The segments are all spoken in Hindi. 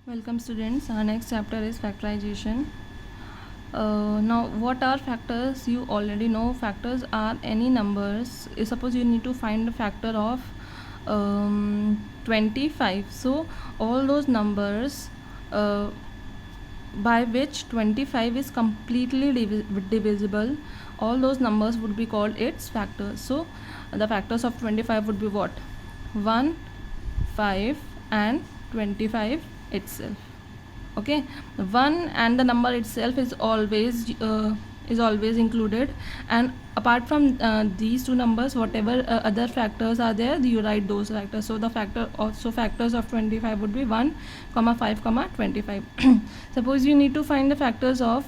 Welcome students, our next chapter is factorization. Now what are factors? You already know factors are any numbers. Suppose you need to find a factor of 25. So all those numbers by which 25 is completely divisible, all those numbers would be called its factors. So the factors of 25 would be what? 1, 5 and 25 itself. Okay, 1 and the number itself is always included, and apart from these two numbers, whatever other factors are there, you write those factors. So the factors of 25 would be 1, 5, 25. Suppose you need to find the factors of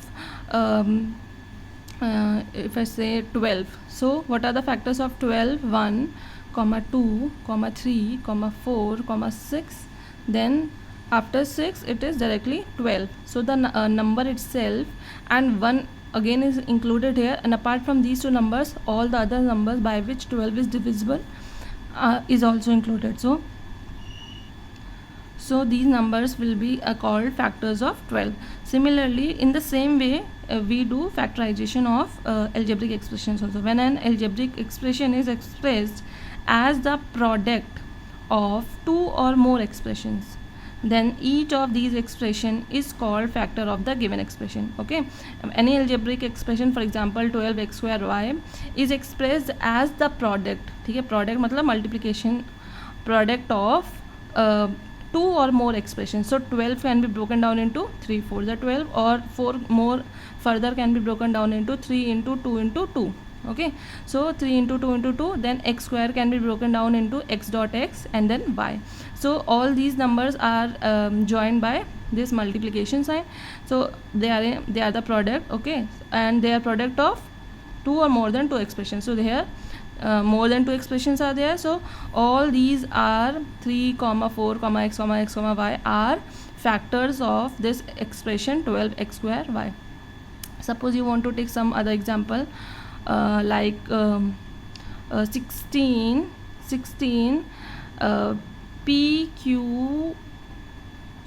if I say 12. So what are the factors of 12? 1, 2, 3, 4, 6. Then after 6 it is directly 12. So the number itself and 1 again is included here, and apart from these two numbers, all the other numbers by which 12 is divisible is also included. So these numbers will be called factors of 12. Similarly, in the same way, we do factorization of algebraic expressions also. When an algebraic expression is expressed as the product of two or more expressions, then each of these expression is called factor of the given expression. Okay, any algebraic expression, for example 12x square y, is expressed as the product. ठीक है, product मतलब multiplication product of two or more expressions. So 12 can be broken down into 3 4 the 12, or 4 more further can be broken down into 3 into 2 into 2. Okay, so 3 into 2 into 2, then x square can be broken down into x dot x and then y. So all these numbers are joined by this multiplication sign. So they are the product. Okay, and they are product of two or more than two expressions. So here more than two expressions are there. So all these are 3, 4, x, y are factors of this expression 12x square y. Suppose you want to take some other example, like 16 pq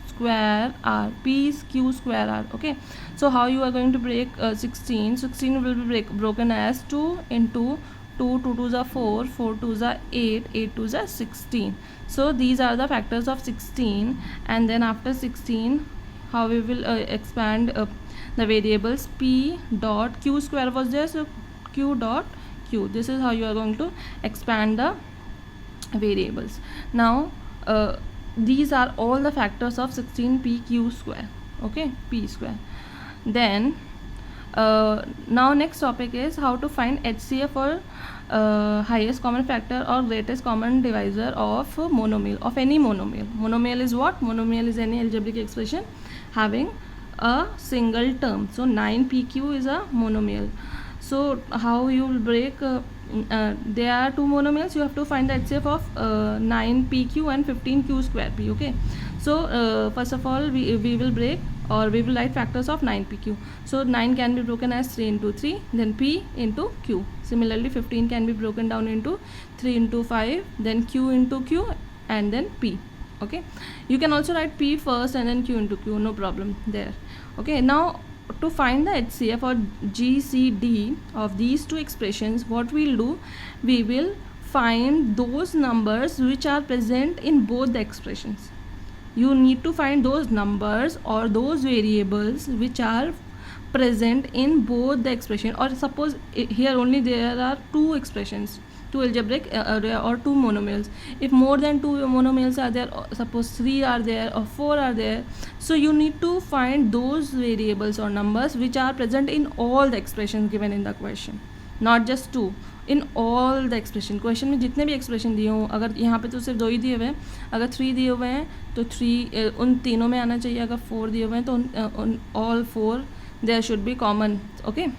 square r, p q square r. Okay, so how you are going to break 16 will be broken as 2 into 2 2s are 4, 4 2s are 8, 8 2s are 16. So these are the factors of 16, and then after 16 how we will expand the variables. P dot q square was there, so q dot q. This is how you are going to expand the variables. Now these are all the factors of 16 p q square. Okay, p square. Then now next topic is how to find HCF or highest common factor or greatest common divisor of monomial, of any monomial. Monomial is what? Monomial is any algebraic expression having a single term. So 9pq is a monomial. So how you will break there are two monomials, you have to find the HCF of 9pq and 15q square p. Okay, so first of all we will break, or we will write factors of 9pq. So 9 can be broken as 3 into 3, then p into q. Similarly 15 can be broken down into 3 into 5, then q into q, and then p. Okay, you can also write p first and then q into q, no problem there. Okay, now to find the HCF or GCD of these two expressions, what we'll do, we will find those numbers which are present in both the expressions. You need to find those numbers or those variables which are present in both the expression. Or suppose here only there are two expressions, two algebraic or two monomials. If more than two monomials are there, suppose 3 are there or 4 are there, so you need to find those variables or numbers which are present in all the expressions given in the question, not just two, in all the expression. Question में जितने भी एक्सप्रेशन दिए हों, अगर यहाँ पे तो सिर्फ 2 ही दिए हुए हैं, अगर 3 दिए हुए हैं तो 3 उन तीनों में आना चाहिए, अगर 4 दिए हुए हैं तो उन all 4 there should be common. Okay,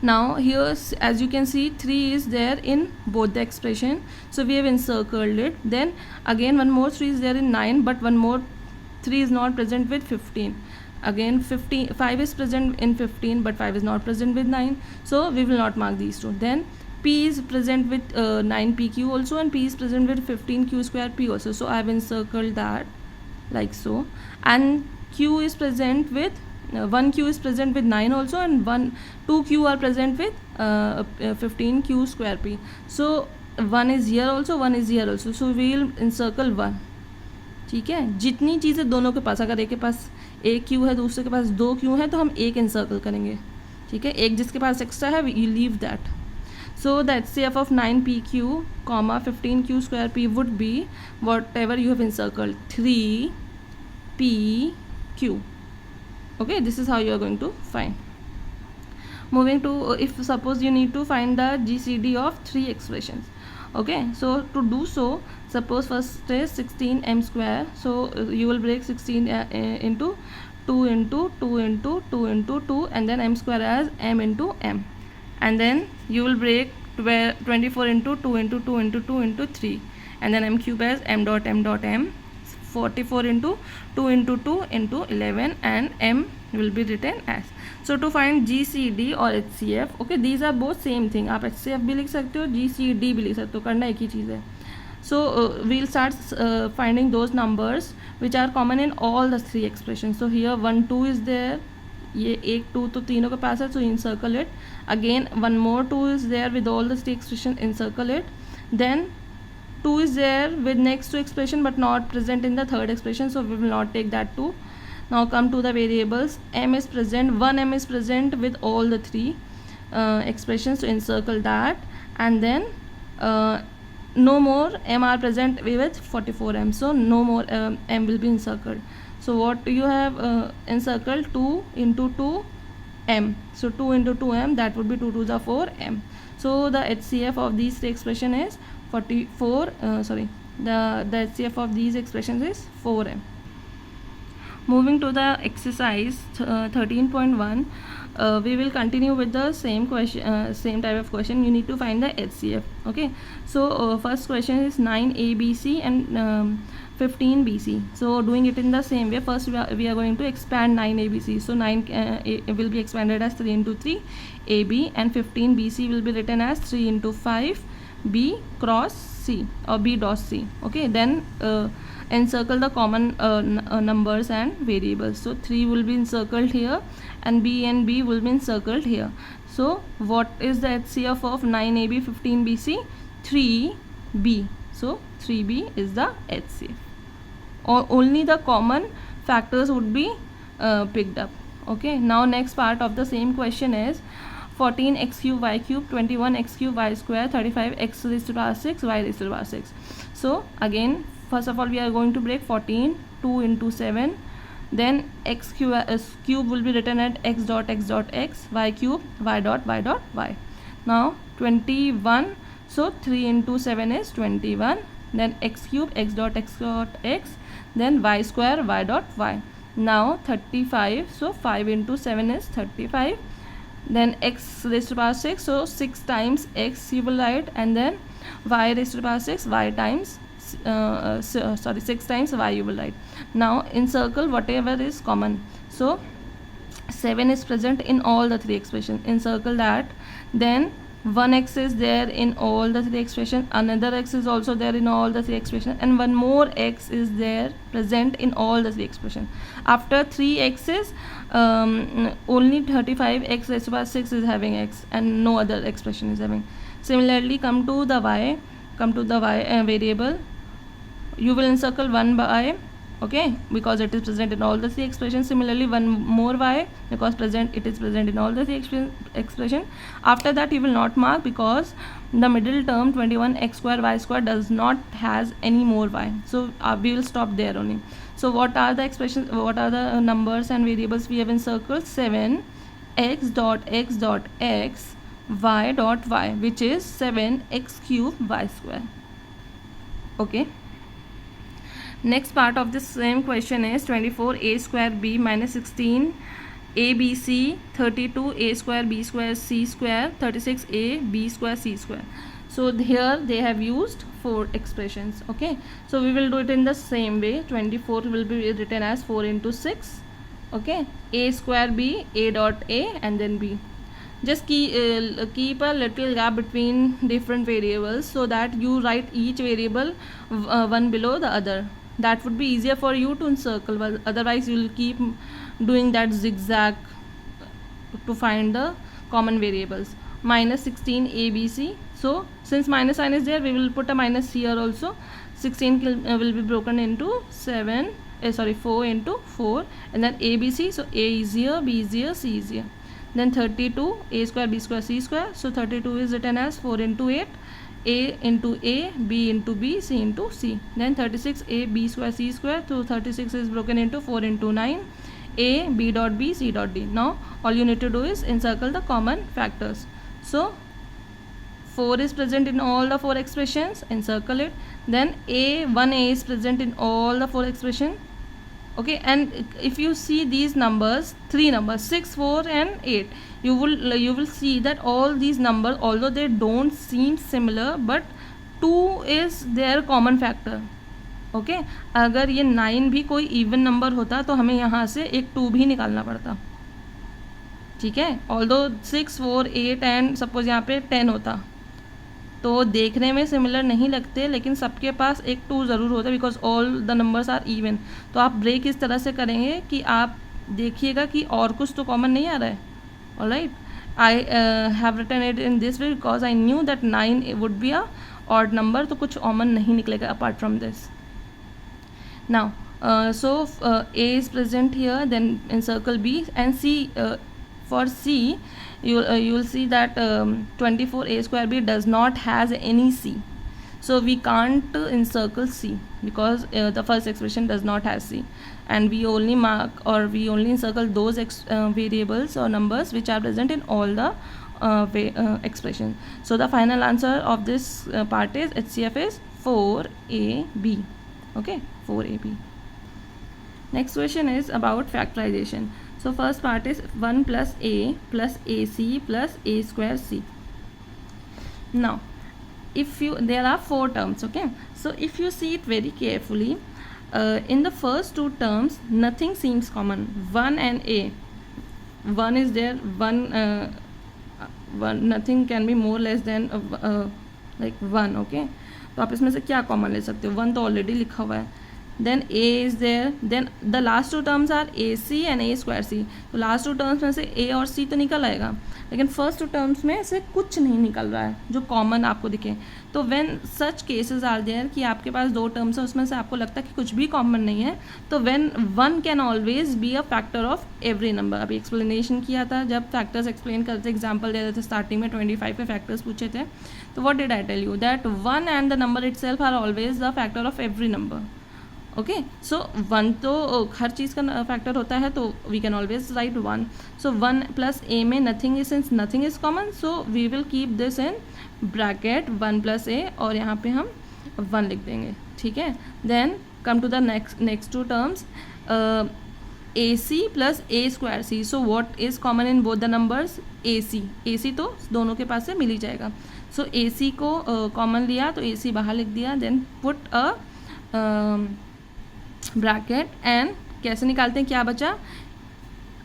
now here as you can see 3 is there in both the expression, so we have encircled it. Then again one more 3 is there in 9, but one more 3 is not present with 15. Again 5 is present in 15, but 5 is not present with 9, so we will not mark these two. Then p is present with 9pq also, and p is present with 15q square p also, so I have encircled that. like so. And q is present with 1q is present with 9 also, and 2q are present with 15q square p. So 1 is here also, 1 is here also, so we will encircle 1. ठीक है, जितनी चीज़ें दोनों के पास, अगर एक के पास एक क्यू है दूसरे के पास 2 क्यू है तो हम एक एनसर्कल करेंगे. ठीक है, एक जिसके पास एक्स्ट्रा है you leave that. So the HCF of 9PQ, 15Q square P would be whatever you have encircled, 3PQ. Okay, this is how you are going to find. Moving to, if suppose you need to find the GCD of 3 expressions. Okay, so to do so, suppose first is 16m square. So you will break 16 into 2 into 2 into 2 into 2, and then m square as m into m. And then you will break 24 into 2 into 2 into 2 into 3, and then m cube as m dot m dot m. 44 into 2 into 2 into 11, and m will be written as. So to find GCD or HCF, okay, these are both same thing. आप HCF भी लिख सकते हो, GCD भी लिख सकते हो, करना एक ही चीज़ है. So we'll start finding those numbers which are common in all the 3 expressions. So here 1 2 is there, ये 1 2 तो तीनों के पास है, so encircle it. Again one more 2 is there with all the 3 expressions, encircle it. Then 2 is there with next to expression but not present in the third expression, so we will not take that 2. Now come to the variables. M is present, 1m is present with all the 3 expressions, so encircle that. And then no more m are present with 44m, so no more m will be encircled. So what do you have encircled? 2 into 2 m, so 2 into 2m, that would be 2 to the 4m. So the HCF of these 3 expression is 44, the HCF of these expressions is 4m. Moving to the exercise 13.1, we will continue with the same question, same type of question. You need to find the HCF. Okay, so first question is 9ABC and 15BC. So doing it in the same way, first we are going to expand 9ABC. So 9 will be expanded as 3 into 3 AB, and 15BC will be written as 3 into 5 B cross C or B dot C. Okay, then encircle the common numbers and variables. So 3 will be encircled here, and B will be encircled here. So what is the HCF of 9AB 15BC? 3B. So 3B is the HCF. Or only the common factors would be picked up. Okay, now next part of the same question is 14x cube y cube, 21x cube y square, 35x raised to the power 6 y raised to the power 6. So again, first of all we are going to break 14, 2 into 7, then x cube will be written at x dot x dot x, y cube y dot y dot y. Now 21, so 3 into 7 is 21, then x cube x dot x, then y square y dot y. Now 35, so 5 into 7 is 35, then x raised to the power 6, so 6 times x you will write, and then y raised to the power 6, y times 6 times y you will write. Now encircle whatever is common. So 7 is present in all the 3 expressions, encircle that. Then 1x is there in all the 3 expressions, another x is also there in all the 3 expressions, and one more x is there present in all the 3 expressions. After 3 x's, only 35x raised to the power 6 is having x, and no other expression is having. Similarly, come to the y variable. You will encircle 1 by, okay, because it is present in all the 3 expressions. Similarly, one more y, because it is present in all the 3 expressions. After that you will not mark, because the middle term 21x square y square does not has any more y, so we will stop there only. So what are the expressions, what are the numbers and variables we have encircled? 7 x dot x dot x, y dot y, which is 7x cube y square. Okay, next part of this same question is 24a square b minus 16 abc, 32a square b square c square, 36a b square c square. So here they have used 4 expressions. Okay, so we will do it in the same way. 24 will be written as 4 into 6. Okay, a square b, a dot a, and then b. Just keep a little gap between different variables, so that you write each variable one below the other. that would be easier for you to encircle, but otherwise you will keep doing that zigzag to find the common variables. Minus 16 ABC. So since minus sign is there, we will put a minus here also. 16 will be broken into 4 into 4, and then ABC. So A is here, B is here, C is here. Then 32, A square, B square, C square. So 32 is written as 4 into 8, A into A, B into B, C into C. Then 36, A, B square, C square. So 36 is broken into 4 into 9, A, B dot B, C dot D. Now all you need to do is encircle the common factors. So 4 is present in all the 4 expressions, encircle it. Then A is present in all the 4 expressions. Okay, and if you see these numbers, 3 numbers 6, 4 and 8, you will see that all these numbers, although they don't seem similar, but 2 is their common factor. Okay अगर ये 9 भी कोई इवन नंबर होता तो हमें यहाँ से एक 2 भी निकालना पड़ता, ठीक है. ऑल्दो 6, 4, 8 एंड सपोज यहाँ पे 10 होता तो देखने में सिमिलर नहीं लगते, लेकिन सबके पास एक 2 ज़रूर होता है because all the numbers are even. तो आप ब्रेक इस तरह से करेंगे कि आप देखिएगा कि और कुछ तो कॉमन नहीं आ रहा है. Alright, I have written it in this way because I knew that 9 would be a odd number, तो कुछ कॉमन नहीं निकलेगा apart from this. Now, A is present here, then encircle B and C. For C, you will see that 24A square B does not has any C, so we can't encircle C because the first expression does not have C, and we only mark or we only encircle those variables or numbers which are present in all the expressions. So the final answer of this part is HCF is 4AB. Okay, 4AB. Next question is about factorization. So first part is 1 plus A plus AC plus A square C. Now there are 4 terms. Okay, so if you see it very carefully, in the first 2 terms nothing seems common. 1 and A, 1 is there, 1 nothing can be more less than like 1. Okay, तो आप इसमें से क्या कॉमन ले सकते हो, 1 तो ऑलरेडी लिखा हुआ है. Then A is there, then the last 2 terms are A C and A square C. तो लास्ट 2 टर्म्स में से ए और सी तो निकल आएगा, लेकिन फर्स्ट 2 टर्म्स में से कुछ नहीं निकल रहा है जो कॉमन आपको दिखे. तो when such cases are there कि आपके पास 2 टर्म्स है उसमें से आपको लगता है कि कुछ भी कॉमन नहीं है, तो when 1 can always be a factor of every number. अभी एक्सप्लेनेशन किया था जब फैक्टर्स एक्सप्लेन करते एग्जाम्पल दे रहे थे स्टार्टिंग में 25 के फैक्टर्स पूछे थे. तो what did I tell you that 1 and the number itself are always the factor of every number. Okay, so 1 तो हर चीज़ का फैक्टर होता है, तो we can always write 1. So 1 plus A में nothing is, since nothing is common, so we will keep this in bracket 1 plus A, और यहाँ पे हम 1 लिख देंगे, ठीक है. Then come to the next 2 terms, a C plus a square c. So what is common in both the numbers, a c. A c तो दोनों के पास से मिल ही जाएगा. सो ए सी को कॉमन लिया तो ए सी बाहर लिख दिया. Then put a bracket and कैसे निकालते हैं, क्या बचा,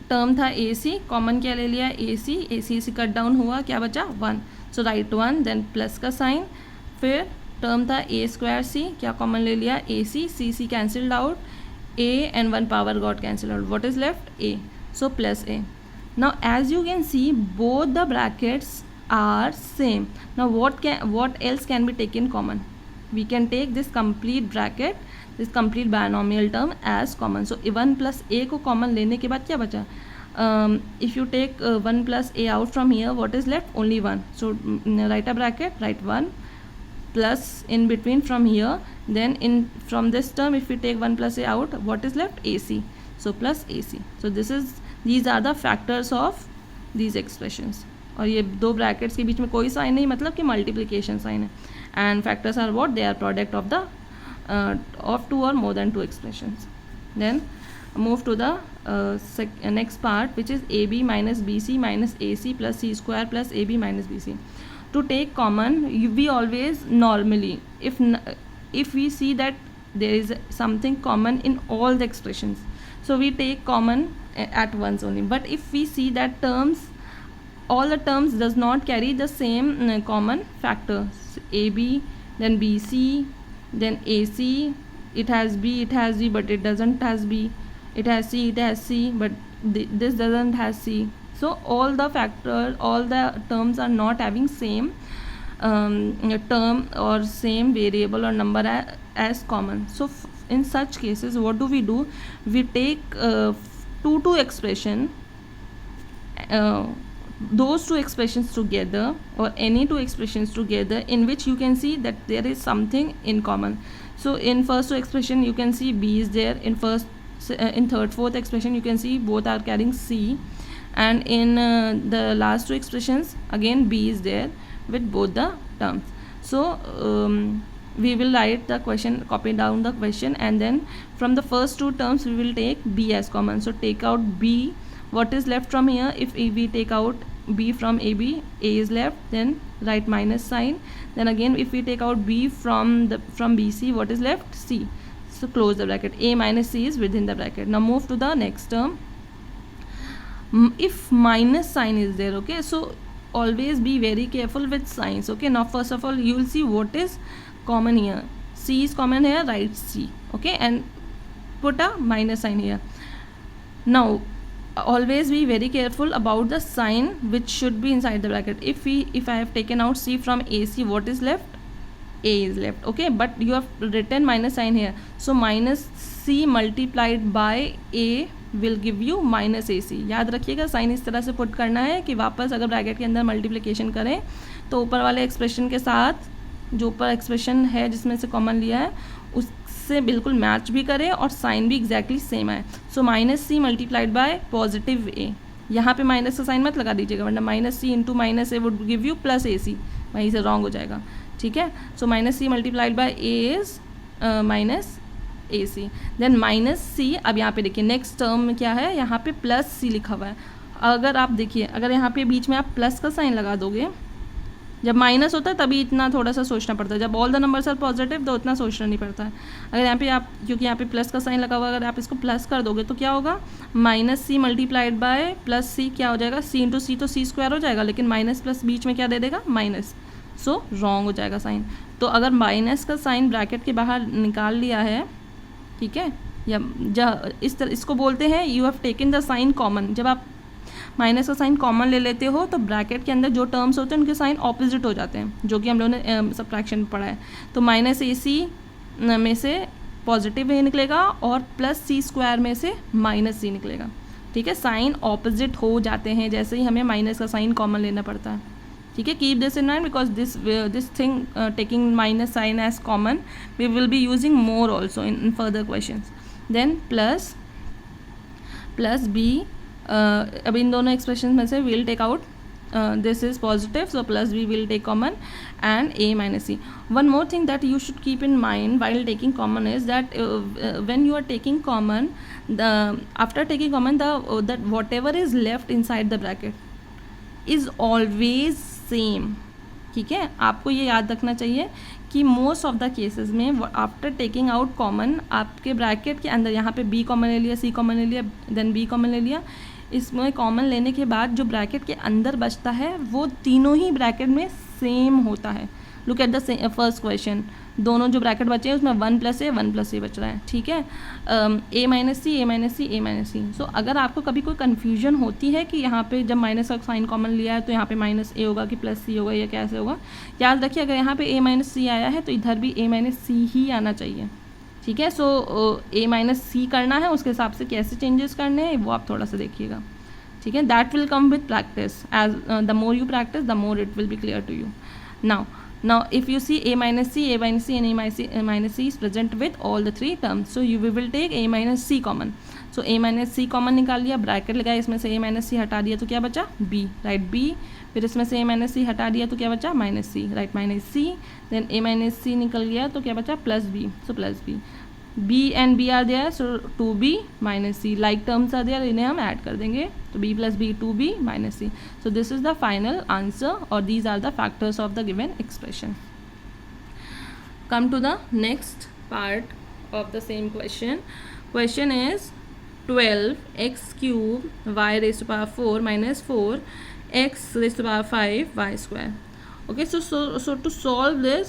टर्म था ए सी, कॉमन क्या ले लिया, ए सी कट डाउन हुआ, क्या बचा 1. सो राइट 1, देन प्लस का साइन. फिर टर्म था ए स्क्वायर सी, क्या कॉमन ले लिया, a c cancelled out, a and 1 power got cancel out, what is left a. So plus a. Now as you can see both the brackets are same. Now what else can be taken common? We can take this complete bracket, this complete binomial term as common. So 1 plus a को common लेने के बाद क्या बचा, if you take 1 plus a out from here, what is left, only 1. So write a bracket, write 1 plus in between from here, then from this term if we take 1 plus a out, what is left, ac. So plus ac. So these are the factors of these expressions. और ये 2 ब्रैकेट्स के बीच में कोई साइन नहीं, मतलब कि मल्टीप्लिकेशन साइन है. And factors are what, they are product of the of 2 और more than 2 expressions. Then move to the next part which is A B minus B C minus A C plus C square plus A B minus B C. To take common we always normally if we see that there is something common in all the expressions, so we take common at once only. But if we see that all the terms does not carry the same common factor, AB, then BC, then AC it has B, it has D, but it doesn't has B. It has C, it has C, but this doesn't has C. So all the factors, all the terms are not having same term or same variable or number as common. So in such cases, what do? We take two expression, those two expressions together, or any two expressions together, in which you can see that there is something in common. So in first two expression you can see B is there, in third, fourth expression you can see both are carrying C, and in the last two expressions again B is there with both the terms. So we will write the question, copy down the question, and then from the first two terms we will take B as common. So take out B. What is left from here? If we take out B from AB, A is left, then write minus sign. Then again if we take out B from BC, what is left? C. So close the bracket. A minus C is within the bracket. Now move to the next term. If minus sign is there, okay, so always be very careful with signs. Okay, now first of all you will see what is common here. C is common here, write C, okay, and put a minus sign here. Now always be very careful about the sign which should be inside the bracket. If I have taken out C from AC, what is left? A is left, okay, but you have written minus sign here, so minus C multiplied by A will give you minus AC. याद रखिएगा, साइन इस तरह से पुट करना है कि वापस अगर ब्रैकेट के अंदर मल्टीप्लिकेशन करें तो ऊपर वाले एक्सप्रेशन के साथ जो ऊपर एक्सप्रेशन है जिसमें से कॉमन लिया है उससे बिल्कुल मैच भी करे और साइन भी एग्जैक्टली सेम आए. So minus c multiplied by positive a. यहाँ पे माइनस का साइन मत लगा दीजिएगा, वरना minus c into minus a would give you plus a c, वहीं से रॉन्ग हो जाएगा. ठीक है, so minus c multiplied by a is minus A c. Then minus c, अब यहाँ पे देखिए नेक्स्ट टर्म में क्या है, यहाँ पे प्लस सी लिखा हुआ है. अगर आप देखिए, अगर यहाँ पे बीच में आप प्लस का साइन लगा दोगे, जब माइनस होता है तभी इतना थोड़ा सा सोचना पड़ता है, जब all the numbers are positive तो उतना सोचना नहीं पड़ता है. अगर यहाँ पे आप, क्योंकि यहाँ पे प्लस का साइन लगा हुआ है, अगर आप इसको प्लस कर दोगे तो क्या होगा, minus c multiplied by plus c क्या हो जाएगा, सी इंटू सी, तो सी स्क्वायर हो जाएगा, लेकिन माइनस प्लस बीच में क्या दे देगा, माइनस. सो रॉन्ग हो जाएगा साइन. तो अगर माइनस का साइन ब्रैकेट के बाहर निकाल लिया है, ठीक है, या इस तरह इसको बोलते हैं you have taken the sign common. जब आप माइनस का साइन कॉमन ले लेते हो तो ब्रैकेट के अंदर जो टर्म्स होते हैं उनके साइन ऑपोजिट हो जाते हैं, जो कि हम लोगों ने सब्ट्रैक्शन में पढ़ा है. तो माइनस ए सी में से पॉजिटिव ए निकलेगा और प्लस सी स्क्वायर में से माइनस सी निकलेगा. ठीक है, साइन ऑपोजिट हो जाते हैं जैसे ही हमें माइनस का साइन कॉमन लेना पड़ता है. ठीक है, keep this in mind because this thing taking minus sign as common we will be using more also in further question. Then plus B, अब इन दोनों एक्सप्रेशन में से will take out, this is positive, so plus B will take common and A minus C. One more thing that you should keep in mind while taking common is that when you are taking common, after taking common, that whatever is left inside the bracket is always same. ठीक है, आपको ये याद रखना चाहिए कि मोस्ट ऑफ द केसेस में आफ्टर टेकिंग आउट कॉमन, आपके ब्रैकेट के अंदर यहाँ पे बी कॉमन ले लिया, सी कॉमन ले लिया, देन बी कॉमन ले लिया, इसमें कॉमन लेने के बाद जो ब्रैकेट के अंदर बचता है वो तीनों ही ब्रैकेट में सेम होता है. Look at the first question, दोनों जो ब्रैकेट बचे हैं उसमें 1 प्लस ए बच रहा है. ठीक है, ए माइनस सी, ए माइनस सी, ए माइनस सी. सो अगर आपको कभी कोई कन्फ्यूजन होती है कि यहाँ पे जब माइनस का साइन कॉमन लिया है तो यहाँ पे माइनस ए होगा कि प्लस सी होगा या कैसे होगा, याद रखिए अगर यहाँ पे ए माइनस सी आया है तो इधर भी ए माइनस सी ही आना चाहिए. ठीक है, सो ए माइनस सी करना है, उसके हिसाब से कैसे चेंजेस करने हैं वो आप थोड़ा सा देखिएगा. ठीक है, that will come with practice. As the more you practice the more it will be clear to you. Now if you see a minus c and a minus c is present with all the three terms, so we will take a minus c common. So a minus c common निकाल लिया, ब्रैकेट लगाया, इसमें से a minus c हटा दिया तो क्या बचा, b, राइट b. फिर इसमें से a minus c हटा दिया तो क्या बचा, minus c, right minus c. Then a minus c निकल गया तो क्या बचा, plus b, so plus b. b and b are there, so 2b minus c, like terms are there, इन्हें हम ऐड कर देंगे तो b plus b 2b minus c. So this is the final answer, or these are the factors of the given expression. Come to the next part of the same question. Question is 12 x cube y raised to power 4 minus 4 x raised to power 5 y square. Okay, so to solve this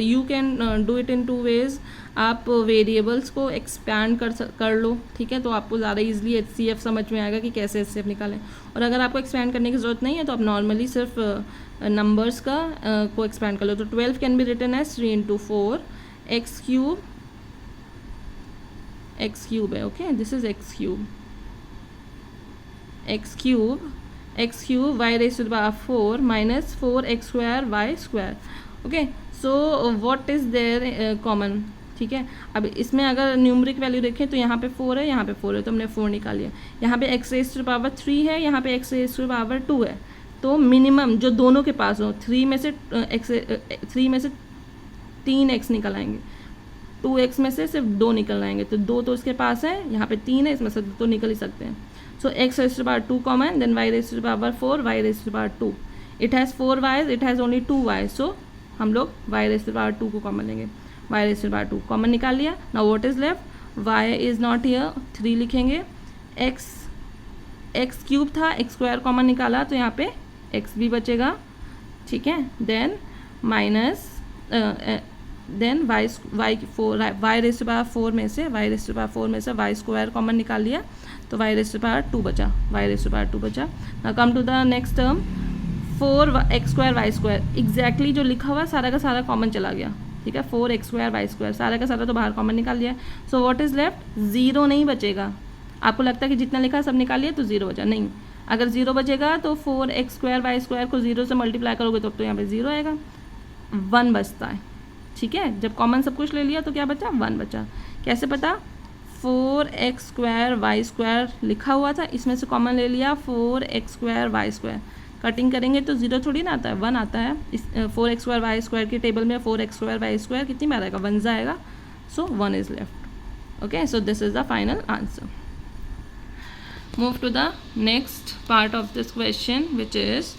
you can do it in 2 ways. आप वेरिएबल्स को एक्सपैंड कर लो, ठीक है, तो आपको ज़्यादा इजीली HCF समझ में आएगा कि कैसे HCF निकालें. और अगर आपको एक्सपैंड करने की ज़रूरत नहीं है तो आप नॉर्मली सिर्फ नंबर्स का को एक्सपैंड कर लो. तो 12 can be written as 3 into 4 x cube है. Okay, this is x cube y raise to the power 4 minus 4x square y square. Okay, so what is there common. ठीक है, अब इसमें अगर न्यूमरिक वैल्यू देखें तो यहाँ पे 4 है, यहाँ पे 4 है, तो हमने 4 निकाल लिया. यहाँ पे x raise to the power 3 है, यहाँ पे x raise to the power 2 है. तो मिनिमम जो दोनों के पास हो 3 में से 3x निकल आएंगे, 2x में से सिर्फ 2 निकल आएंगे. तो 2 तो इसके पास है, यहाँ पे 3 है, इसमें से 2 निकल ही सकते हैं. So x raised to the power 2 common, then y raised to the power 4, y raised to the power 2. It has 4 y's, it has only 2 y's. So हम लोग y raised to the power 2 को कॉमन लेंगे. y raised to the power 2 common निकाल लिया. Now what is left? y is not here, 3 लिखेंगे. x क्यूब था, x स्क्वायर कॉमन निकाला तो यहाँ पे x भी बचेगा. ठीक है, then minus then y raised to the power 4 में से y स्क्वायर कॉमन निकाल लिया तो y raised to the power 2 बचा. Now come to the next term 4x square y square. Exactly जो लिखा हुआ सारा का सारा कॉमन चला गया. ठीक है, 4x स्क्वायर वाई स्क्वायर सारा का सारा तो बाहर कॉमन निकाल लिया. सो व्हाट इज लेफ्ट? 0 नहीं बचेगा. आपको लगता है कि जितना लिखा सब निकाल लिया तो 0 बचा. नहीं, अगर 0 बचेगा तो 4x स्क्वायर वाई स्क्वायर को 0 से मल्टीप्लाई करोगे तो यहाँ पे 0 आएगा. 1 बचता है. ठीक है, जब कॉमन सब कुछ ले लिया तो क्या बचा? 1 बचा. कैसे पता? 4x स्क्वायर वाई स्क्वायर लिखा हुआ था, इसमें से कॉमन ले लिया 4x square y square. Cutting करेंगे तो 0 थोड़ी ना आता है, 1 आता है. इस 4x स्क्वायर वाई स्क्वायर की टेबल में 4x स्क्वायर वाई स्क्वायर कितनी बार आएगा? 1 आएगा. So 1 is left. Okay, so this is the final answer. Move to the next part of this question which is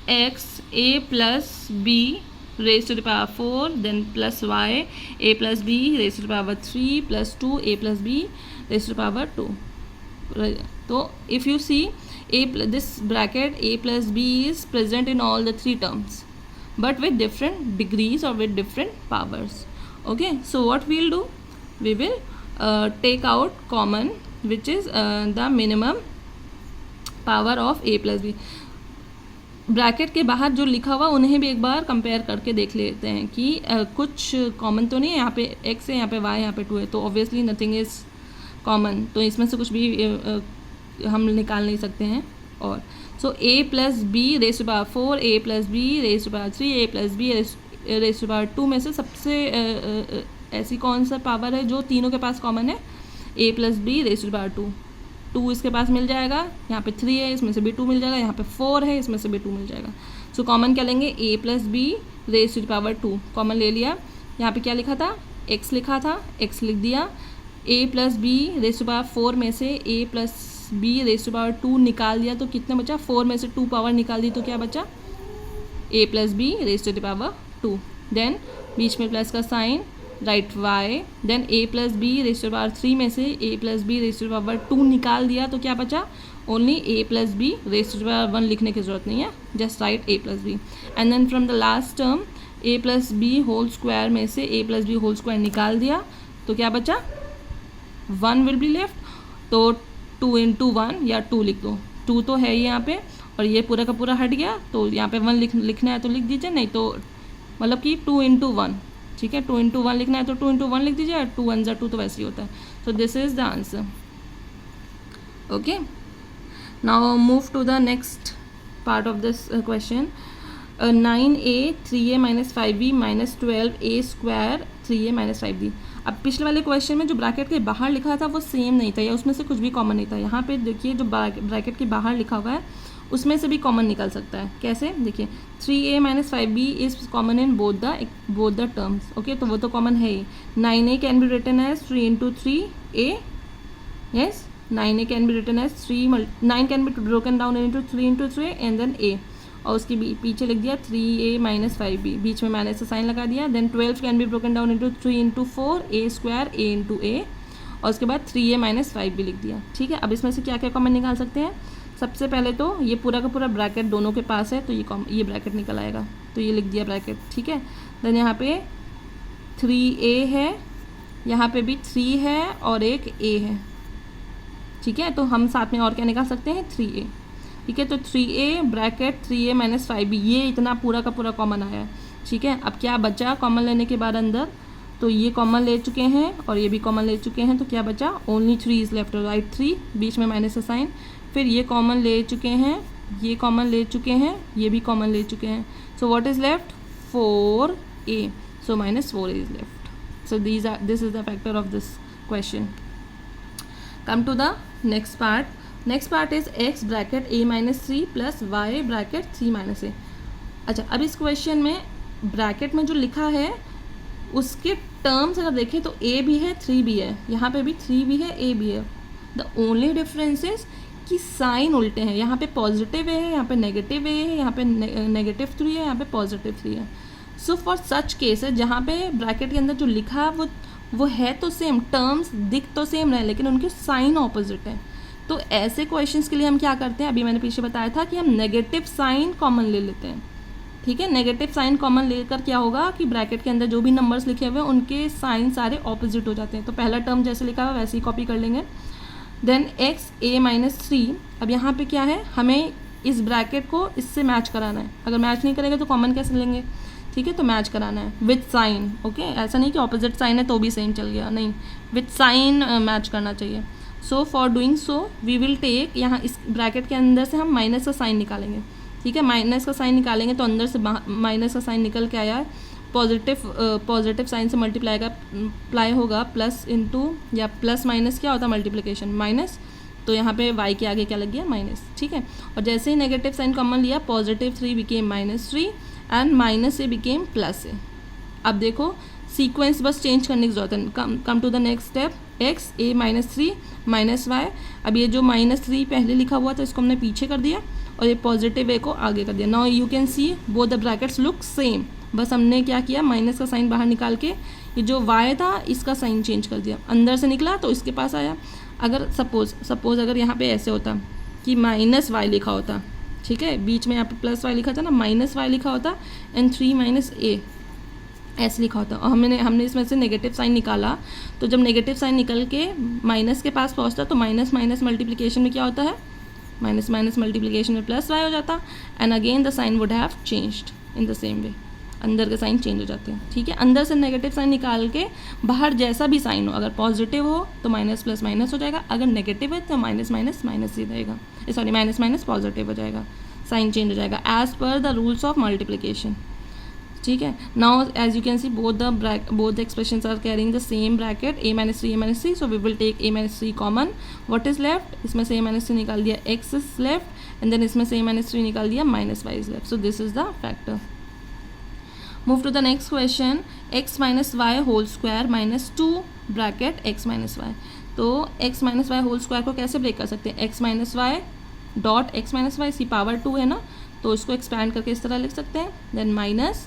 x a plus b raised to the power 4 then plus y a plus b raised to the power 3 plus 2 a plus b raised to the power 2. So if you see this bracket a plus b is present in all the 3 terms but with different degrees or with different powers. Okay, so what we'll do, we will take out common which is the minimum power of a plus b. Bracket के बाहर जो लिखा हुआ उन्हें भी एक बार कंपेयर करके देख लेते हैं कि कुछ कॉमन तो नहीं है. यहाँ पे x है, यहाँ पे y, यहाँ पे 2 है, तो ऑब्वियसली नथिंग इज़ कॉमन. तो इसमें से कुछ भी हम निकाल नहीं सकते हैं. और so a plus b raise to power 4, a plus b raise to power 3, a plus b raise to power 2 में से सबसे ऐसी कौन सा पावर है जो तीनों के पास कॉमन है? a plus b raise to power 2. 2 इसके पास मिल जाएगा, यहाँ पे 3 है, इसमें से भी 2 मिल जाएगा, यहाँ पे 4 है, इसमें से भी 2 मिल जाएगा. सो कॉमन क्या लेंगे? a plus b raise to the power 2 common ले लिया. यहाँ पे क्या लिखा था? x लिखा था, x लिख दिया. a plus b raise to power 4 में से a plus b raise to power 2 निकाल दिया तो कितना बचा? 4 में से 2 पावर निकाल दी तो क्या बचा? a plus b raise to the power 2. Then बीच में प्लस का sign, write y. Then a plus b raise to power 3 में से a plus b raise to power 2 निकाल दिया तो क्या बचा? Only a plus b raise to power 1 लिखने की जरूरत नहीं है, just write a plus b. And then from the last term a plus b whole square में से a plus b whole square निकाल दिया तो क्या बचा? 1 विल बी लेफ्ट. तो 2 इंटू 1 या 2 लिख दो. 2 तो है ही यहाँ पे और ये पूरा का पूरा हट गया, तो यहाँ पे 1 लिखना है तो लिख दीजिए, नहीं तो मतलब कि 2 इंटू 1. ठीक है, 2 इंटू 1 लिखना है तो 2 इंटू 1 लिख दीजिए, 2 1 जा 2 तो वैसे ही होता है. So this is the answer. Okay, now move to the next part of this question. 9a 3a minus 5b minus 12a square 3a minus 5b. अब पिछले वाले क्वेश्चन में जो ब्रैकेट के बाहर लिखा था वो सेम नहीं था या उसमें से कुछ भी कॉमन नहीं था. यहाँ पे देखिए जो ब्रैकेट के बाहर लिखा हुआ है उसमें से भी कॉमन निकल सकता है. कैसे? देखिए 3a minus 5b is common in both the terms. Okay, तो वो तो कॉमन है ही. 9a can be written as 3 into 3a. Yes, 9a can be written as 9 can be broken down into 3 into 3 and then a. और उसके पीछे लिख दिया 3a माइनस 5b, बीच में माइनस का साइन लगा दिया. Then 12 can be broken down into 3 into 4 a square a into a. और उसके बाद 3a माइनस 5b लिख दिया. ठीक है, अब इसमें से क्या क्या कॉमन निकाल सकते हैं? सबसे पहले तो ये पूरा का पूरा ब्रैकेट दोनों के पास है, तो ये ब्रैकेट निकल आएगा, तो ये लिख दिया ब्रैकेट, ठीक है। देन यहाँ पे 3a है, यहाँ पे भी 3 है और एक a है, ठीक है। तो हम साथ में और क्या निकाल सकते हैं, 3a, ठीक है। तो 3a bracket 3a minus 5b, ये इतना पूरा का पूरा कॉमन आया है, ठीक है। अब क्या बचा कॉमन लेने के बाद अंदर, तो ये कॉमन ले चुके हैं और ये भी कॉमन ले चुके हैं, तो क्या बचा, ओनली 3 इज लेफ्ट, राइट 3, बीच में माइनस का साइन, फिर ये कॉमन ले चुके हैं, ये कॉमन ले चुके हैं, ये भी कॉमन ले चुके हैं, so what is left, 4a, so minus 4a is left. So this is the factor of this question. Come to the next part. Next part is x bracket a minus 3 plus y bracket 3 minus a. अच्छा, अब इस क्वेश्चन में ब्रैकेट में जो लिखा है उसके टर्म्स अगर देखें तो a भी है 3 भी है, यहाँ पे भी 3 भी है a भी है. द ओनली डिफरेंस इज कि साइन उल्टे हैं, यहाँ पे पॉजिटिव है, यहाँ पे नेगेटिव है, यहाँ पे नेगेटिव 3 है, यहाँ पे पॉजिटिव 3 है. सो फॉर सच केसेस जहाँ पे ब्रैकेट के अंदर जो लिखा है वो है तो सेम, टर्म्स दिख तो सेम रहे, लेकिन उनके साइन ऑपोजिट है. तो ऐसे क्वेश्चंस के लिए हम क्या करते हैं, अभी मैंने पीछे बताया था कि हम नेगेटिव साइन कॉमन ले लेते हैं. ठीक है, नेगेटिव साइन कॉमन लेकर क्या होगा कि ब्रैकेट के अंदर जो भी नंबर्स लिखे हुए हैं उनके साइन सारे ऑपोजिट हो जाते हैं. तो पहला टर्म जैसे लिखा हुआ वैसे ही कॉपी कर लेंगे. Then x a minus 3. अब यहाँ पे क्या है, हमें इस ब्रैकेट को इससे मैच कराना है. अगर मैच नहीं करेंगे तो कॉमन कैसे लेंगे, ठीक है, तो मैच कराना है विथ साइन. ओके, ऐसा नहीं कि ऑपोजिट साइन है तो भी सेम चल गया, नहीं, विथ साइन मैच करना चाहिए. So for doing so we will take, यहाँ इस ब्रैकेट के अंदर से हम माइनस का साइन निकालेंगे. ठीक है, माइनस का साइन निकालेंगे तो अंदर से माइनस का साइन निकल के आया, पॉजिटिव साइन से मल्टीप्लाई होगा प्लस इंटू, या प्लस माइनस क्या होता है मल्टीप्लिकेशन, माइनस. तो यहाँ पे y के आगे क्या लग गया, माइनस. ठीक है, और जैसे ही नेगेटिव साइन कॉमन लिया, positive 3 became minus 3 and minus a became plus a. अब देखो सीक्वेंस बस चेंज करने की जरूरत है. Come to the next step, x a minus 3 minus y. अब ये जो माइनस 3 पहले लिखा हुआ था इसको हमने पीछे कर दिया और ये पॉजिटिव ए को आगे कर दिया. Now you can see both the brackets look same. बस हमने क्या किया, माइनस का साइन बाहर निकाल के ये जो y था इसका साइन चेंज कर दिया. अंदर से निकला तो इसके पास आया. अगर सपोज अगर यहाँ पे ऐसे होता कि माइनस वाई लिखा होता, ठीक है, बीच में यहाँ पे प्लस वाई लिखा था ना, माइनस वाई लिखा होता एंड 3 माइनस ए ऐसे लिखा होता, और हमने इसमें से नेगेटिव साइन निकाला. तो जब नेगेटिव साइन निकल के माइनस के पास पहुँचता तो माइनस माइनस मल्टीप्लिकेशन में क्या होता है, माइनस माइनस मल्टीप्लिकेशन में प्लस वाई हो जाता, and again the sign would have changed in the same way. अंदर के साइन चेंज हो जाते हैं. ठीक है, अंदर से नेगेटिव साइन निकाल के बाहर जैसा भी साइन हो, अगर पॉजिटिव हो तो माइनस प्लस माइनस हो जाएगा, अगर नेगेटिव है तो माइनस माइनस माइनस ही रहेगा, सॉरी माइनस माइनस पॉजिटिव हो जाएगा, साइन चेंज हो जाएगा as per the rules of multiplication. ठीक है, now as you can see both the expressions are carrying the same bracket a minus 3, so we will take a minus 3 common. What is left, इसमें से a माइनस 3 निकाल दिया, x is left, and then इसमें से a माइनस 3 निकाल दिया, minus y is left. So this is the factor. Move to the next question, x minus y whole square minus 2 bracket x minus y. तो x minus y whole square को कैसे ब्रेक कर सकते हैं, x minus y dot x minus y, इसकी पावर 2 है ना, तो इसको एक्सपैंड करके इस तरह लिख सकते हैं, देन माइनस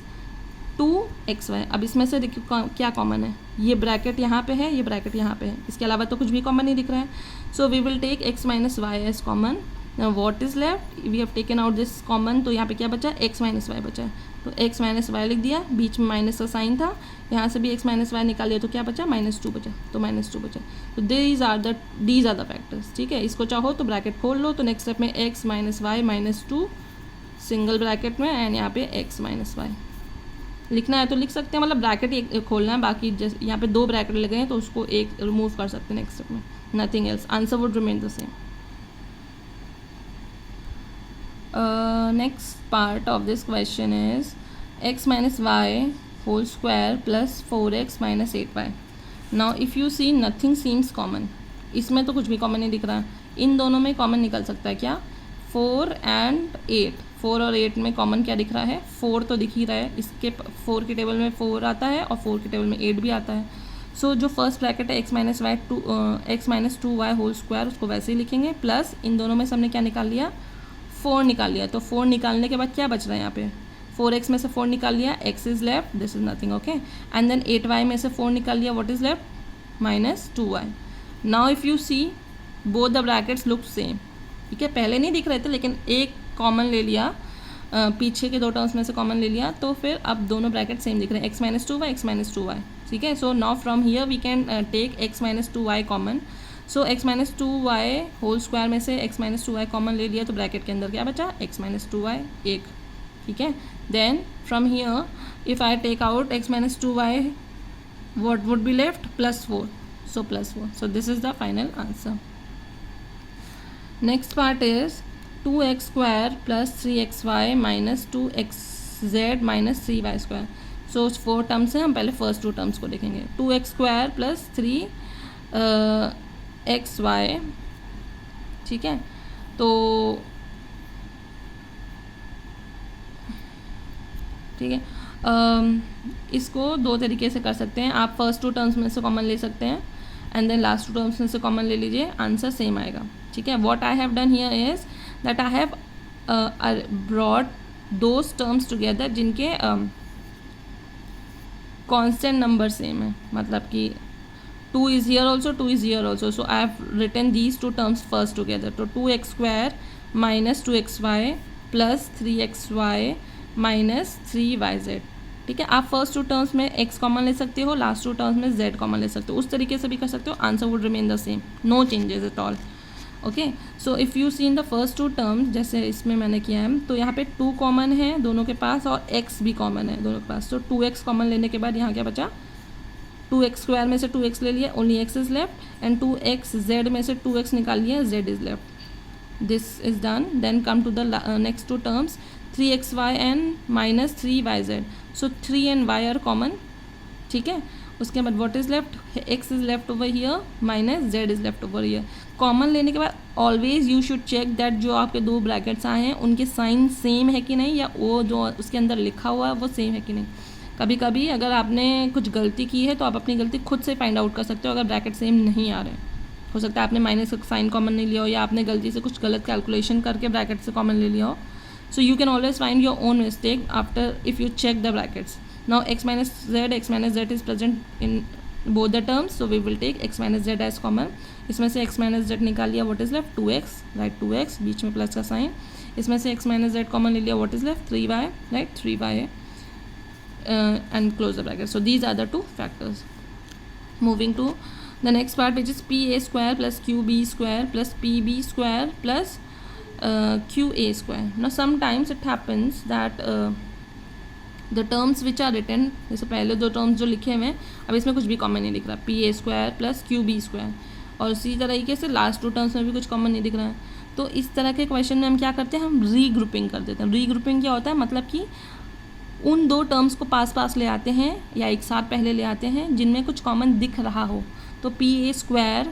2xy. अब इसमें से देखिए क्या कॉमन है, ये ब्रैकेट यहाँ पे है, ये ब्रैकेट यहाँ पे है, इसके अलावा तो कुछ भी कॉमन नहीं दिख रहा है. So we will take x minus y as common. Now what is left, we have taken out this common, तो यहाँ पे क्या बचा, x माइनस वाई बचा है, तो x माइनस वाई लिख दिया, बीच में माइनस का साइन था, यहाँ से भी x माइनस वाई निकाल लिया तो क्या बचा, माइनस 2 बचा, तो माइनस 2 बचा. तो दीज आर द फैक्टर्स. ठीक है, इसको चाहो तो ब्रैकेट खोल लो, तो नेक्स्ट स्टेप में x minus y minus 2 single bracket में, एंड यहाँ पे x माइनस वाई लिखना है तो लिख सकते हैं, मतलब ब्रैकेट एक खोलना है, बाकी जैसे यहाँ पे 2 ब्रैकेट लगे हैं तो उसको एक रिमूव कर सकते हैं नेक्स्ट स्टेप में, nothing else. Answer would remain the same. Next part of this question is x minus y whole square plus 4x minus 8y. Now if you see nothing seems common. इसमें तो कुछ भी कॉमन नहीं दिख रहा है, इन दोनों में कॉमन निकल सकता है क्या, 4 एंड 8. 4 और 8 में कॉमन क्या दिख रहा है, 4 तो दिख ही रहा है, इसके 4 के टेबल में 4 आता है और 4 के टेबल में 8 भी आता है. सो जो फर्स्ट ब्रैकेट है x minus 2y whole square उसको वैसे ही लिखेंगे, प्लस इन दोनों में से हमने क्या निकाल लिया, 4 निकाल लिया. तो 4 निकालने के बाद क्या बच रहा है यहाँ पे, 4x में से 4 निकाल लिया, x is left, this is nothing. Okay, and then 8y में से 4 निकाल लिया, what is left, minus 2y. Now if you see both the brackets look same, ठीक है, पहले नहीं दिख रहे थे लेकिन एक कॉमन ले लिया, पीछे के दो टर्म्स में से कॉमन ले लिया, तो फिर अब दोनों ब्रैकेट सेम दिख रहे हैं, x minus 2y x minus 2y। ठीक है, so now from here we can take x minus 2y common. So x minus 2y whole square में से x माइनस 2y कॉमन ले लिया, तो ब्रैकेट के अंदर क्या बचा, x माइनस 2y 1। ठीक है, then from here if I take out x minus 2y what would be left, +4, so +4, so this is the final answer. Next part is 2x square plus 3xy minus 2xz minus 3y square. So 4 terms हैं, हम पहले फर्स्ट 2 टर्म्स को देखेंगे। 2x स्क्वायर प्लस 3xy, ठीक है, तो ठीक है, इसको दो तरीके से कर सकते हैं। आप फर्स्ट 2 टर्म्स में से कॉमन ले सकते हैं एंड देन लास्ट 2 टर्म्स में से कॉमन ले लीजिए, आंसर सेम आएगा। ठीक है, what I have done here is that I have brought those terms together जिनके कांस्टेंट नंबर सेम है, मतलब कि 2 is here also, 2 is here also, so I have written these 2 terms first together. तो 2x square minus 2xy plus 3xy minus 3yz। ठीक है, आप फर्स्ट 2 टर्म्स में x कॉमन ले सकते हो, लास्ट 2 टर्म्स में z कॉमन ले सकते हो, उस तरीके से भी कर सकते हो, answer would remain the same, no changes at all. Okay, so if you see in the first 2 terms, जैसे इसमें मैंने किया है, तो यहाँ पे 2 कॉमन है दोनों के पास और x भी कॉमन है दोनों के पास, तो 2x कॉमन लेने के बाद यहाँ क्या बचा, 2x स्क्वायर में से 2x ले लिया, only x is left, and 2x z में से 2x निकाल लिया, z is left. This is done. Then come to the next 2 terms, 3xy and minus 3yz, so 3 and y are common. ठीक है, उसके बाद what is left, x is left over here minus z is left over here. Common लेने के बाद always you should check that जो आपके 2 ब्रैकेट्स आए हैं उनके साइन सेम है कि नहीं, या वो जो उसके अंदर लिखा हुआ है वो सेम है कि नहीं। कभी कभी अगर आपने कुछ गलती की है तो आप अपनी गलती खुद से फाइंड आउट कर सकते हो, अगर ब्रैकेट सेम नहीं आ रहे हैं। हो सकता है आपने माइनस का साइन कॉमन नहीं लिया हो, या आपने गलती से कुछ गलत कैलकुलेशन करके ब्रैकेट से कॉमन ले लिया हो। So you can always find your own mistake after if you check the brackets. Now x minus z is present in both the terms, so we will take x minus z as common. इसमें से x माइनस z निकाल लिया, what is left, 2x, right, 2x, बीच में प्लस का साइन। इसमें से x माइनस z कॉमन ले लिया, what is left, 3y, right, 3y है, and close the bracket. So these are the 2 factors. Moving to the next part, which is pa square plus qb square plus pb square plus qa square. Now sometimes it happens that the terms which are written, जैसे पहले 2 टर्म्स जो लिखे हुए हैं, अब इसमें कुछ भी कॉमन नहीं दिख रहा, pa square plus qb square, और उसी तरीके से लास्ट 2 टर्म्स में भी कुछ कॉमन नहीं दिख रहा है। तो इस तरह के क्वेश्चन में हम क्या करते हैं, हम रीग्रुपिंग कर देते हैं। रीग्रुपिंग क्या होता है, मतलब कि उन 2 टर्म्स को पास पास ले आते हैं या एक साथ पहले ले आते हैं जिनमें कुछ कॉमन दिख रहा हो। तो पी ए स्क्वायर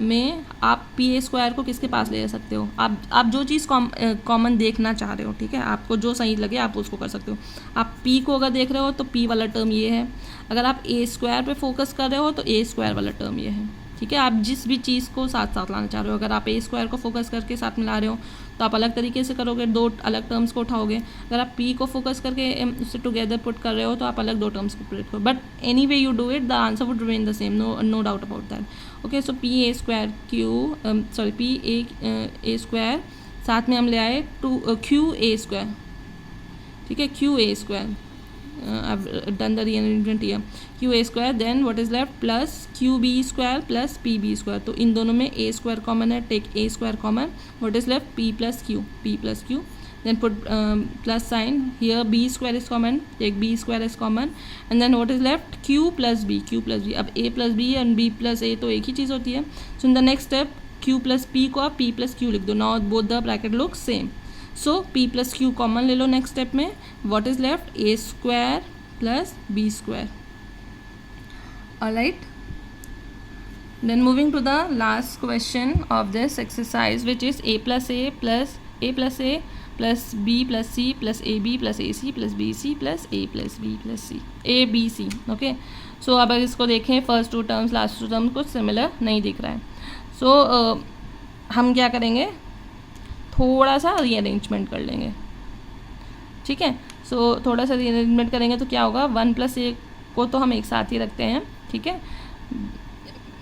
में आप पी ए स्क्वायर को किसके पास ले जा सकते हो, आप जो चीज़ कॉमन देखना चाह रहे हो, ठीक है, आपको जो सही लगे आप उसको कर सकते हो। आप पी को अगर देख रहे हो तो पी वाला टर्म ये है, अगर आप ए स्क्वायर पे फोकस कर रहे हो तो ए स्क्वायर वाला टर्म ये है। ठीक है, आप जिस भी चीज़ को साथ साथ लाना चाह रहे हो, अगर आप ए स्क्वायर को फोकस करके साथ में ला रहे हो तो आप अलग तरीके से करोगे, 2 अलग टर्म्स को उठाओगे। अगर आप पी को फोकस करके उससे टुगेदर पुट कर रहे हो तो आप अलग 2 टर्म्स को पुट करो, but any way you do it the answer would remain the same, no doubt about that. Okay, so p a square p a square, साथ में हम ले आए क्यू ए स्क्वायर। ठीक है, Q A square, I've done the rearrangement here, q a square, then what is left, plus q b square plus p b square। तो इन दोनों में a square common है, take a square common, what is left, p plus q, then put plus sign here, b square is common, take b square is common, and then what is left, q plus b। अब a plus b and b plus a तो एक ही चीज़ होती है। so in the next step q plus p को आप p plus q लिख दो, now both the bracket look same। So p plus q common ले लो नेक्स्ट स्टेप में, what is left, a square plus b square. Alright, then moving to the last question of this exercise, which is a plus a plus b plus c plus ab plus ac plus bc plus a plus b plus c, a b c। Okay, so अब इसको देखें, फर्स्ट 2 टर्म्स लास्ट 2 टर्म्स कुछ सिमिलर नहीं दिख रहा है। सो हम क्या करेंगे, थोड़ा सा रीअरेंजमेंट कर लेंगे। ठीक है, सो थोड़ा सा रीअरेंजमेंट करेंगे तो क्या होगा, 1 प्लस a को तो हम एक साथ ही रखते हैं। ठीक है,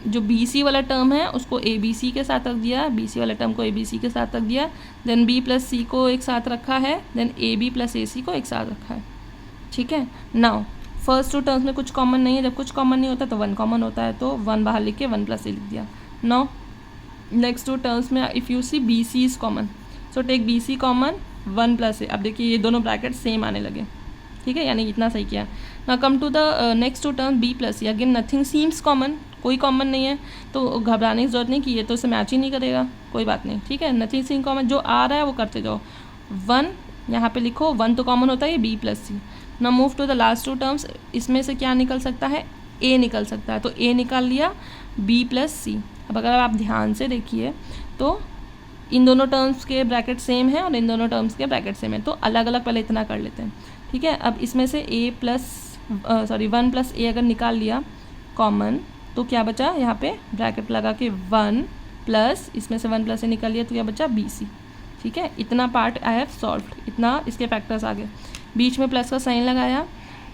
जो बी सी वाला टर्म है उसको ए बी सी के साथ रख दिया, बी सी वाला टर्म को ए बी सी के साथ रख दिया, देन बी प्लस सी को एक साथ रखा है, then A B plus a सी को एक साथ रखा है, ठीक है। नाउ फर्स्ट टू टर्म्स में कुछ कॉमन नहीं है, जब कुछ कॉमन नहीं होता तो वन कॉमन होता है, तो वन बाहर लिख के वन प्लस ए लिख दिया। नाउ नेक्स्ट टू टर्म्स में if you see b c is common, so take b c common, one plus a. अब देखिए ये दोनों ब्रैकेट सेम आने लगे, ठीक है, यानी इतना सही किया। Now come to the next two term b plus c, again nothing seems common, कोई कॉमन नहीं है, तो घबराने की जरूरत नहीं कि ये तो इसे मैच ही नहीं करेगा, कोई बात नहीं, ठीक है। नथिंग सीम कॉमन, जो आ रहा है वो करते जाओ। वन यहाँ पे लिखो, वन तो कॉमन होता है, ये b plus c. Now move to the last two terms, इसमें से क्या निकल सकता है, ए निकल सकता है, तो ए निकाल लिया, बी प्लस सी। अब अगर आप ध्यान से देखिए तो इन दोनों टर्म्स के ब्रैकेट सेम है और इन दोनों टर्म्स के ब्रैकेट सेम है, तो अलग अलग पहले इतना कर लेते हैं, ठीक है। अब इसमें से ए प्लस वन प्लस ए अगर निकाल लिया कॉमन, तो क्या बचा, यहाँ पे ब्रैकेट लगा के वन प्लस, इसमें से वन प्लस ए निकाल लिया तो क्या बचा, बी सी, ठीक है। इतना पार्ट आई हैव सॉल्व्ड, इतना इसके फैक्टर्स आ गए। बीच में प्लस का साइन लगाया,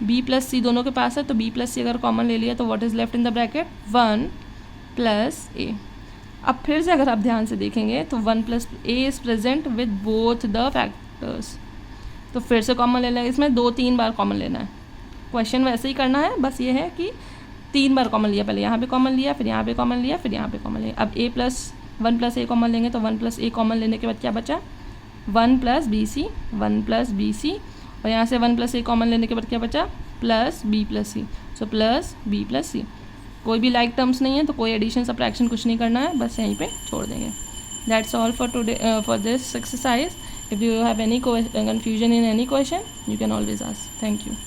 बी प्लस सी दोनों के पास है, तो बी प्लस सी अगर कॉमन ले लिया तो what is left in the bracket, one plus a. अब फिर से अगर आप ध्यान से देखेंगे तो one plus a is present with both the factors, तो फिर से कॉमन ले लेना, इसमें 2-3 बार कॉमन लेना है। क्वेश्चन वैसे ही करना है, बस ये है कि 3 बार कॉमन लिया, पहले यहाँ पे कॉमन लिया, फिर यहाँ पे कॉमन लिया, फिर यहाँ पे कॉमन लिया। अब ए प्लस वन प्लस ए कॉमन लेंगे तो वन प्लस ए कॉमन लेने के बाद क्या बचा, one plus b c, one plus b c, और यहाँ से वन प्लस ए कॉमन लेने के बाद क्या बचा, प्लस बी प्लस सी, सो प्लस बी प्लस सी। कोई भी लाइक टर्म्स नहीं है तो कोई एडिशन सब्ट्रैक्शन कुछ नहीं करना है, बस यहीं पे छोड़ देंगे। That's all for today for this exercise. If you have any confusion in any question, you can always ask. Thank you.